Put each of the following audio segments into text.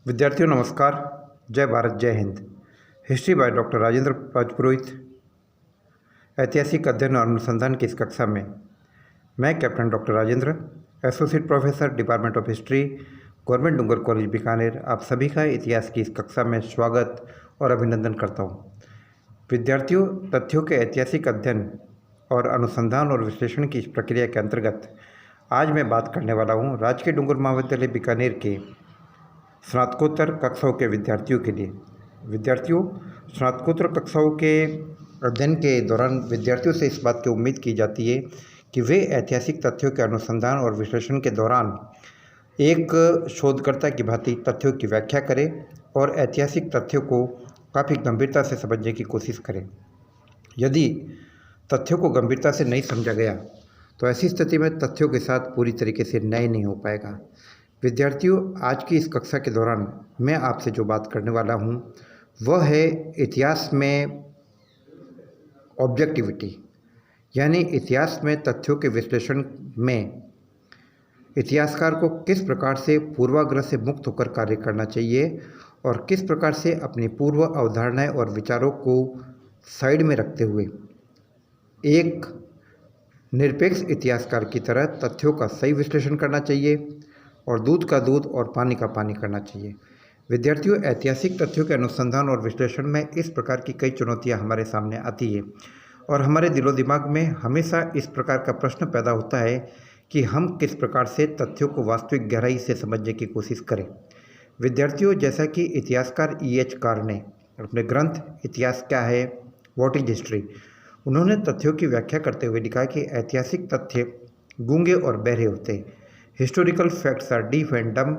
विद्यार्थियों नमस्कार। जय भारत जय Hind. History by doctor Rajendra Rajpurohit. ऐतिहासिक अध्ययन और अनुसंधान की इस कक्षा में मैं captain doctor Rajendra, associate professor department of history, government Dungar college Bikaner, आप सभी का इतिहास की इस कक्षा में स्वागत और अभिनंदन करता हूँ। विद्यार्थियों, तथ्यों के ऐतिहासिक अध्ययन और अनुसंधान और विश्लेषण की इस प्रक्रिया के अंतर्गत आज मैं बात करने वाला हूँ राजकीय डूंगर महाविद्यालय बीकानेर के स्नातकोत्तर कक्षाओं के विद्यार्थियों के लिए। विद्यार्थियों, स्नातकोत्तर कक्षाओं के अध्ययन के दौरान विद्यार्थियों से इस बात की उम्मीद की जाती है कि वे ऐतिहासिक तथ्यों के अनुसंधान और विश्लेषण के दौरान एक शोधकर्ता की भांति तथ्यों की व्याख्या करें और ऐतिहासिक तथ्यों को काफ़ी गंभीरता से समझने की कोशिश करें। यदि तथ्यों को गंभीरता से नहीं समझा गया तो ऐसी स्थिति में तथ्यों के साथ पूरी तरीके से न्याय नहीं हो पाएगा। विद्यार्थियों, आज की इस कक्षा के दौरान मैं आपसे जो बात करने वाला हूँ वह है इतिहास में ऑब्जेक्टिविटी, यानी इतिहास में तथ्यों के विश्लेषण में इतिहासकार को किस प्रकार से पूर्वाग्रह से मुक्त होकर कार्य करना चाहिए और किस प्रकार से अपनी पूर्व अवधारणाएं और विचारों को साइड में रखते हुए एक निरपेक्ष इतिहासकार की तरह तथ्यों का सही विश्लेषण करना चाहिए और दूध का दूध और पानी का पानी करना चाहिए। विद्यार्थियों, ऐतिहासिक तथ्यों के अनुसंधान और विश्लेषण में इस प्रकार की कई चुनौतियां हमारे सामने आती है और हमारे दिलो दिमाग में हमेशा इस प्रकार का प्रश्न पैदा होता है कि हम किस प्रकार से तथ्यों को वास्तविक गहराई से समझने की कोशिश करें। विद्यार्थियों, जैसा कि इतिहासकार E.H. कार ने अपने ग्रंथ इतिहास क्या है, व्हाट इज हिस्ट्री, उन्होंने तथ्यों की व्याख्या करते हुए लिखा कि ऐतिहासिक तथ्य गूंगे और बहरे होते हैं। Historical facts are deaf and dumb,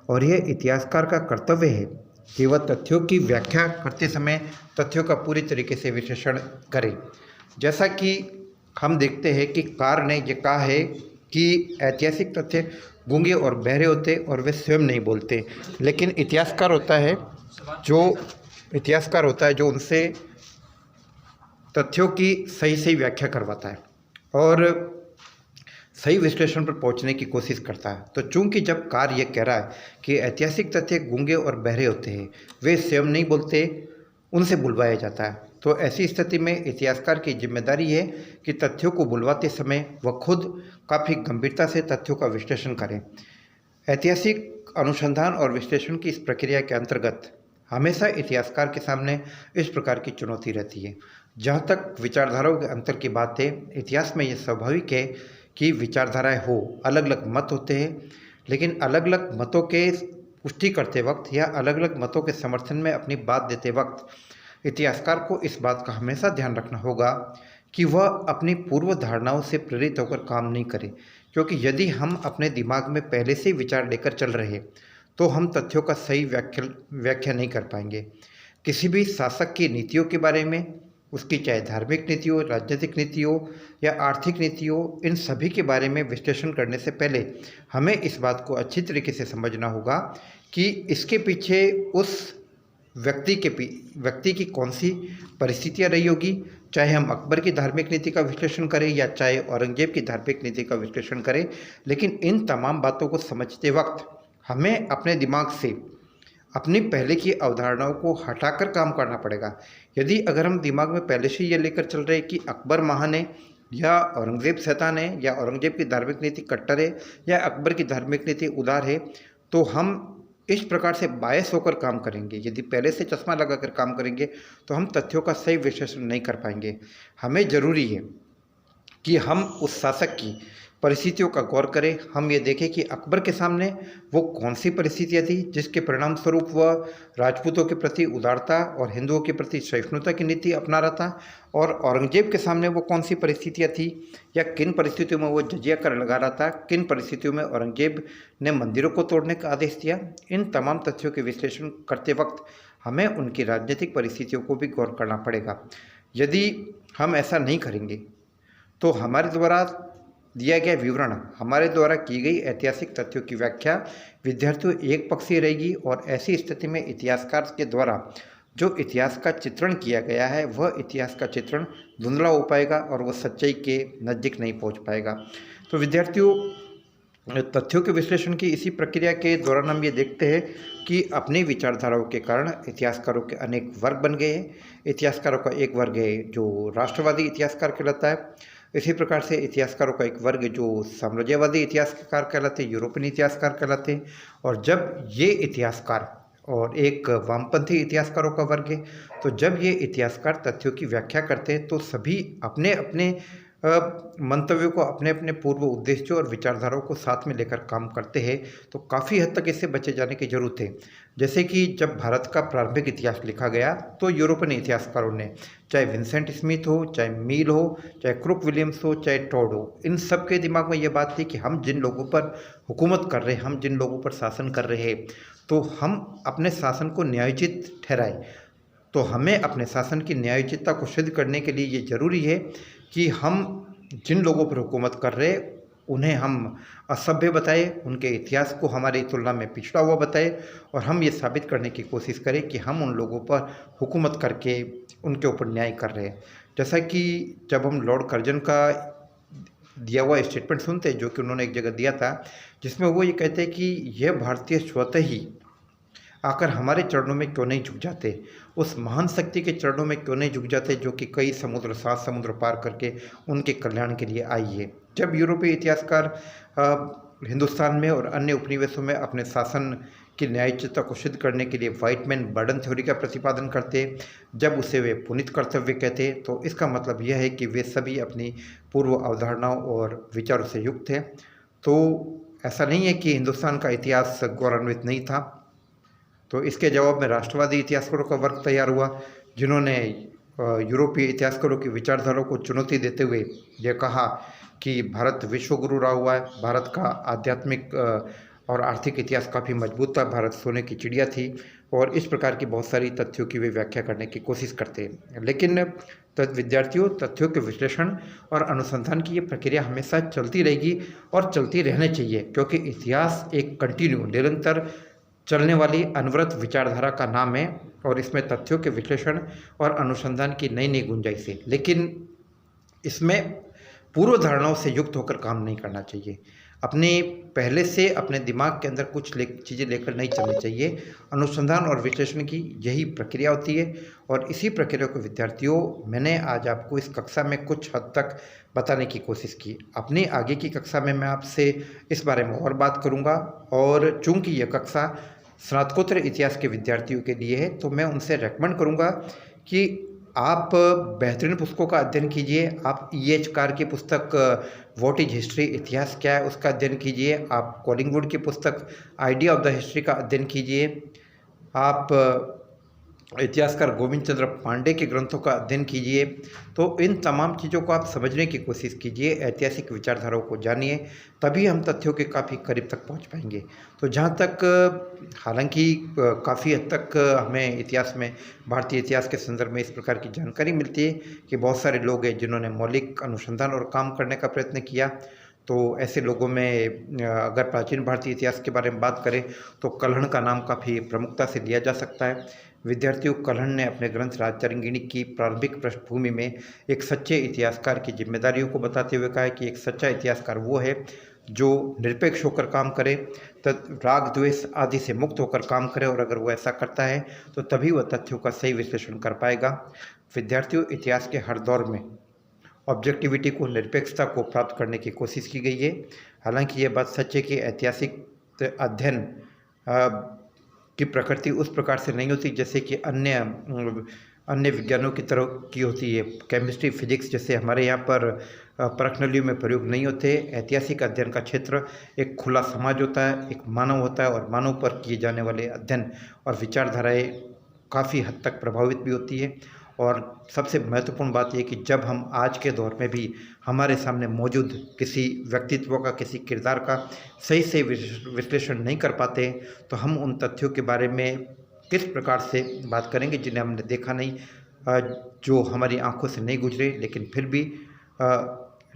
और यह इतिहासकार का कर्तव्य है कि वह तथ्यों की व्याख्या करते समय तथ्यों का पूरी तरीके से विश्लेषण करे। जैसा कि हम देखते हैं कि कार ने ये कहा है कि ऐतिहासिक तथ्य गूंगे और बहरे होते और वे स्वयं नहीं बोलते, लेकिन इतिहासकार होता है जो उनसे तथ्यों की सही सही व्याख्या करवाता है और सही विश्लेषण पर पहुंचने की कोशिश करता है। तो चूंकि जब कार ये कह रहा है कि ऐतिहासिक तथ्य गूंगे और बहरे होते हैं, वे स्वयं नहीं बोलते, उनसे बुलवाया जाता है, तो ऐसी स्थिति में इतिहासकार की जिम्मेदारी है कि तथ्यों को बुलवाते समय वह खुद काफ़ी गंभीरता से तथ्यों का विश्लेषण करें। ऐतिहासिक अनुसंधान और विश्लेषण की इस प्रक्रिया के अंतर्गत हमेशा इतिहासकार के सामने इस प्रकार की चुनौती रहती है। जहाँ तक विचारधाराओं के अंतर की बात है, इतिहास में यह स्वाभाविक है कि विचारधाराएं हो, अलग अलग मत होते हैं, लेकिन अलग अलग मतों के पुष्टि करते वक्त या अलग अलग मतों के समर्थन में अपनी बात देते वक्त इतिहासकार को इस बात का हमेशा ध्यान रखना होगा कि वह अपनी पूर्व धारणाओं से प्रेरित होकर काम नहीं करे, क्योंकि यदि हम अपने दिमाग में पहले से विचार लेकर चल रहे तो हम तथ्यों का सही व्याख्या नहीं कर पाएंगे। किसी भी शासक की नीतियों के बारे में, उसकी चाहे धार्मिक नीति हो, राजनीतिक नीति हो या आर्थिक नीति हो, इन सभी के बारे में विश्लेषण करने से पहले हमें इस बात को अच्छी तरीके से समझना होगा कि इसके पीछे उस व्यक्ति की कौन सी परिस्थितियाँ रही होगी। चाहे हम अकबर की धार्मिक नीति का विश्लेषण करें या चाहे औरंगजेब की धार्मिक नीति का विश्लेषण करें, लेकिन इन तमाम बातों को समझते वक्त हमें अपने दिमाग से अपनी पहले की अवधारणाओं को हटाकर काम करना पड़ेगा। यदि अगर हम दिमाग में पहले से ये लेकर चल रहे कि अकबर महान है या औरंगजेब शैतान है या औरंगजेब की धार्मिक नीति कट्टर है या अकबर की धार्मिक नीति उदार है, तो हम इस प्रकार से बायस होकर काम करेंगे। यदि पहले से चश्मा लगाकर काम करेंगे तो हम तथ्यों का सही विश्लेषण नहीं कर पाएंगे। हमें ज़रूरी है कि हम उस शासक की परिस्थितियों का गौर करें। हम ये देखें कि अकबर के सामने वो कौन सी परिस्थितियाँ थी जिसके परिणाम स्वरूप वह राजपूतों के प्रति उदारता और हिंदुओं के प्रति सहिष्णुता की नीति अपना रहा था, और औरंगजेब के सामने वो कौन सी परिस्थितियाँ थी या किन परिस्थितियों में वो जजिया कर लगा रहा था, किन परिस्थितियों में औरंगजेब ने मंदिरों को तोड़ने का आदेश दिया। इन तमाम तथ्यों के विश्लेषण करते वक्त हमें उनकी राजनीतिक परिस्थितियों को भी गौर करना पड़ेगा। यदि हम ऐसा नहीं करेंगे तो हमारे द्वारा दिया गया विवरण, हमारे द्वारा की गई ऐतिहासिक तथ्यों की व्याख्या विद्यार्थियों एक पक्षीय रहेगी और ऐसी स्थिति में इतिहासकार के द्वारा जो इतिहास का चित्रण किया गया है वह इतिहास का चित्रण धुंधला हो पाएगा और वह सच्चाई के नज़दीक नहीं पहुंच पाएगा। तो विद्यार्थियों, तथ्यों के विश्लेषण की इसी प्रक्रिया के दौरान हम ये देखते हैं कि अपनी विचारधाराओं के कारण इतिहासकारों के अनेक वर्ग बन गए हैं। इतिहासकारों का एक वर्ग है जो राष्ट्रवादी इतिहासकार कहलाता है। इसी प्रकार से इतिहासकारों का एक वर्ग है जो साम्राज्यवादी इतिहासकार कहलाते हैं, यूरोपीय इतिहासकार कहलाते हैं। और जब ये इतिहासकार और एक वामपंथी इतिहासकारों का वर्ग है, तो जब ये इतिहासकार तथ्यों की व्याख्या करते हैं तो सभी अपने अपने मंतव्यों को, अपने अपने पूर्व उद्देश्यों और विचारधाराओं को साथ में लेकर काम करते हैं। तो काफ़ी हद तक इससे बचे जाने की जरूरत है। जैसे कि जब भारत का प्रारंभिक इतिहास लिखा गया तो यूरोपियन इतिहासकारों ने, चाहे विंसेंट स्मिथ हो, चाहे मील हो, चाहे क्रुक विलियम्स हो, चाहे टॉड हो, इन सब के दिमाग में ये बात थी कि हम जिन लोगों पर हुकूमत कर रहे हैं, हम जिन लोगों पर शासन कर रहे हैं, तो हम अपने शासन को न्यायोचित ठहराएं। तो हमें अपने शासन की न्यायोचितता को सिद्ध करने के लिए ये जरूरी है कि हम जिन लोगों पर हुकूमत कर रहे हैं उन्हें हम असभ्य बताएं, उनके इतिहास को हमारी तुलना में पिछड़ा हुआ बताएं, और हम ये साबित करने की कोशिश करें कि हम उन लोगों पर हुकूमत करके उनके ऊपर न्याय कर रहे हैं। जैसा कि जब हम लॉर्ड कर्जन का दिया हुआ स्टेटमेंट सुनते हैं, जो कि उन्होंने एक जगह दिया था, जिसमें वो ये कहते हैं कि यह भारतीय स्वतः ही आकर हमारे चरणों में क्यों नहीं झुक जाते, उस महान शक्ति के चरणों में क्यों नहीं झुक जाते जो कि कई समुद्र, 7 समुद्र पार करके उनके कल्याण के लिए आई है। जब यूरोपीय इतिहासकार हिंदुस्तान में और अन्य उपनिवेशों में अपने शासन की न्यायचितता को सिद्ध करने के लिए व्हाइट मैन बर्डन थ्योरी का प्रतिपादन करते, जब उसे वे पुनीत कर्तव्य कहते, तो इसका मतलब यह है कि वे सभी अपनी पूर्व अवधारणाओं और विचारों से युक्त थे। तो ऐसा नहीं है कि हिंदुस्तान का इतिहास गौरवान्वित नहीं था। तो इसके जवाब में राष्ट्रवादी इतिहासकारों का वर्ग तैयार हुआ, जिन्होंने यूरोपीय इतिहासकारों की विचारधाराओं को चुनौती देते हुए ये कहा कि भारत विश्वगुरु रहा हुआ है, भारत का आध्यात्मिक और आर्थिक इतिहास काफ़ी मजबूत था, भारत सोने की चिड़िया थी, और इस प्रकार की बहुत सारी तथ्यों की वे व्याख्या करने की कोशिश करते हैं। लेकिन विद्यार्थियों, तथ्यों के विश्लेषण और अनुसंधान की ये प्रक्रिया हमेशा चलती रहेगी और चलती रहनी चाहिए, क्योंकि इतिहास एक कंटिन्यू, निरंतर चलने वाली अनवरत विचारधारा का नाम है, और इसमें तथ्यों के विश्लेषण और अनुसंधान की नई नई गुंजाइश है। लेकिन इसमें पूर्व धारणाओं से युक्त होकर काम नहीं करना चाहिए। अपने पहले से अपने दिमाग के अंदर कुछ चीज़ें लेकर नहीं चलनी चाहिए। अनुसंधान और विश्लेषण की यही प्रक्रिया होती है, और इसी प्रक्रिया को विद्यार्थियों मैंने आज आपको इस कक्षा में कुछ हद तक बताने की कोशिश की। अपनी आगे की कक्षा में मैं आपसे इस बारे में और बात करूँगा, और चूँकि यह कक्षा स्नातकोत्तर इतिहास के विद्यार्थियों के लिए है, तो मैं उनसे रेकमेंड करूँगा कि आप बेहतरीन पुस्तकों का अध्ययन कीजिए। आप E.H. कार की पुस्तक व्हाट इज हिस्ट्री, इतिहास क्या है, उसका अध्ययन कीजिए। आप कॉलिंगवुड की पुस्तक आइडिया ऑफ द हिस्ट्री का अध्ययन कीजिए। आप इतिहासकार गोविंद चंद्र पांडे के ग्रंथों का अध्ययन कीजिए। तो इन तमाम चीज़ों को आप समझने की कोशिश कीजिए, ऐतिहासिक विचारधाराओं को जानिए, तभी हम तथ्यों के काफ़ी करीब तक पहुंच पाएंगे। तो जहां तक हालांकि काफ़ी हद तक हमें इतिहास में, भारतीय इतिहास के संदर्भ में इस प्रकार की जानकारी मिलती है कि बहुत सारे लोग हैं जिन्होंने मौलिक अनुसंधान और काम करने का प्रयत्न किया। तो ऐसे लोगों में अगर प्राचीन भारतीय इतिहास के बारे में बात करें तो कल्हण का नाम काफ़ी प्रमुखता से लिया जा सकता है। विद्यार्थियों, कल्हण ने अपने ग्रंथ राजतरंगिणी की प्रारंभिक पृष्ठभूमि में एक सच्चे इतिहासकार की जिम्मेदारियों को बताते हुए कहा है कि एक सच्चा इतिहासकार वो है जो निरपेक्ष होकर काम करे, राग द्वेष आदि से मुक्त होकर काम करे, और अगर वो ऐसा करता है तो तभी वह तथ्यों का सही विश्लेषण कर पाएगा। विद्यार्थियों, इतिहास के हर दौर में ऑब्जेक्टिविटी को, निरपेक्षता को प्राप्त करने की कोशिश की गई है। हालांकि ये बात सच है कि ऐतिहासिक अध्ययन की प्रकृति उस प्रकार से नहीं होती जैसे कि अन्य विज्ञानों की तरह की होती है। केमिस्ट्री, फिजिक्स जैसे हमारे यहाँ पर प्रश्नावलियों में प्रयोग नहीं होते। ऐतिहासिक अध्ययन का क्षेत्र एक खुला समाज होता है, एक मानव होता है, और मानव पर किए जाने वाले अध्ययन और विचारधाराएँ काफ़ी हद तक प्रभावित भी होती है। और सबसे महत्वपूर्ण बात यह कि जब हम आज के दौर में भी हमारे सामने मौजूद किसी व्यक्तित्व का, किसी किरदार का सही से विश्लेषण नहीं कर पाते, तो हम उन तथ्यों के बारे में किस प्रकार से बात करेंगे जिन्हें हमने देखा नहीं, जो हमारी आंखों से नहीं गुजरे, लेकिन फिर भी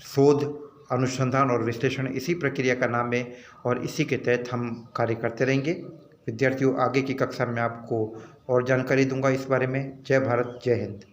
शोध, अनुसंधान और विश्लेषण इसी प्रक्रिया का नाम है, और इसी के तहत हम कार्य करते रहेंगे। विद्यार्थियों, आगे की कक्षा में आपको और जानकारी दूंगा इस बारे में। जय भारत, जय हिंद।